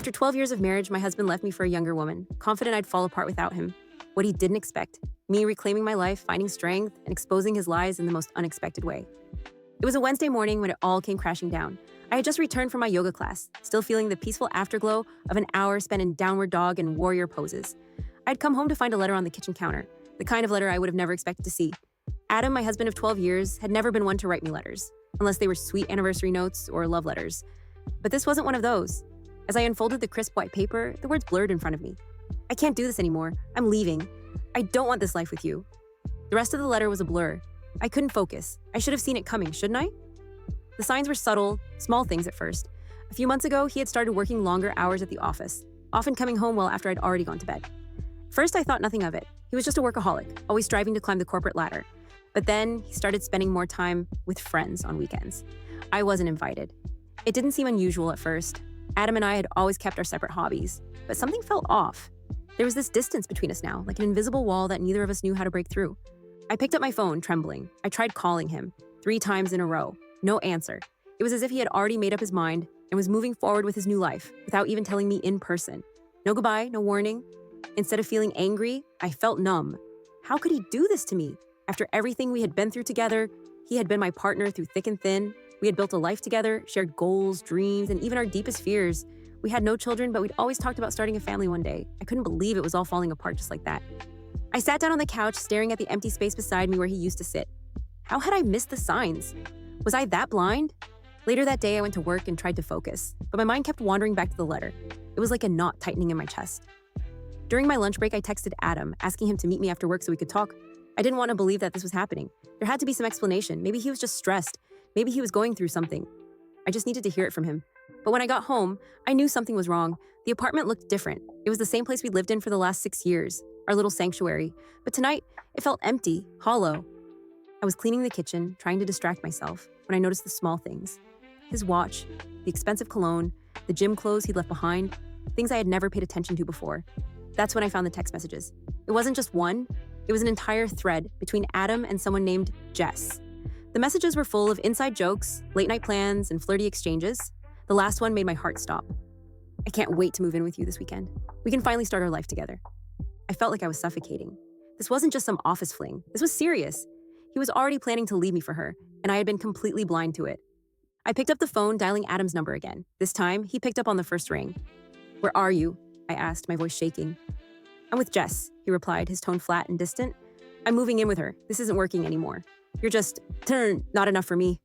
After 12 years of marriage, my husband left me for a younger woman, confident I'd fall apart without him. What he didn't expect, me reclaiming my life, finding strength, and exposing his lies in the most unexpected way. It was a Wednesday morning when it all came crashing down. I had just returned from my yoga class, still feeling the peaceful afterglow of an hour spent in downward dog and warrior poses. I'd come home to find a letter on the kitchen counter, the kind of letter I would have never expected to see. Adam, my husband of 12 years, had never been one to write me letters, unless they were sweet anniversary notes or love letters. But this wasn't one of those. As I unfolded the crisp white paper, the words blurred in front of me. I can't do this anymore. I'm leaving. I don't want this life with you. The rest of the letter was a blur. I couldn't focus. I should have seen it coming, shouldn't I? The signs were subtle, small things at first. A few months ago, he had started working longer hours at the office, often coming home well after I'd already gone to bed. First, I thought nothing of it. He was just a workaholic, always striving to climb the corporate ladder. But then, he started spending more time with friends on weekends. I wasn't invited. It didn't seem unusual at first. Adam and I had always kept our separate hobbies, but something felt off. There was this distance between us now, like an invisible wall that neither of us knew how to break through. I picked up my phone, trembling. I tried calling him 3 times in a row. No answer. It was as if he had already made up his mind and was moving forward with his new life without even telling me in person. No goodbye, no warning. Instead of feeling angry, I felt numb. How could he do this to me? After everything we had been through together, he had been my partner through thick and thin. We had built a life together, shared goals, dreams, and even our deepest fears. We had no children, but we'd always talked about starting a family one day. I couldn't believe it was all falling apart just like that. I sat down on the couch, staring at the empty space beside me where he used to sit. How had I missed the signs? Was I that blind? Later that day, I went to work and tried to focus, but my mind kept wandering back to the letter. It was like a knot tightening in my chest. During my lunch break, I texted Adam, asking him to meet me after work so we could talk. I didn't want to believe that this was happening. There had to be some explanation. Maybe he was just stressed. Maybe he was going through something. I just needed to hear it from him. But when I got home, I knew something was wrong. The apartment looked different. It was the same place we'd lived in for the last 6 years, our little sanctuary. But tonight, it felt empty, hollow. I was cleaning the kitchen, trying to distract myself, when I noticed the small things. His watch, the expensive cologne, the gym clothes he'd left behind, things I had never paid attention to before. That's when I found the text messages. It wasn't just one, it was an entire thread between Adam and someone named Jess. The messages were full of inside jokes, late-night plans, and flirty exchanges. The last one made my heart stop. I can't wait to move in with you this weekend. We can finally start our life together. I felt like I was suffocating. This wasn't just some office fling. This was serious. He was already planning to leave me for her, and I had been completely blind to it. I picked up the phone, dialing Adam's number again. This time, he picked up on the first ring. "Where are you?" I asked, my voice shaking. "I'm with Jess," he replied, his tone flat and distant. "I'm moving in with her. This isn't working anymore. You're just, not enough for me."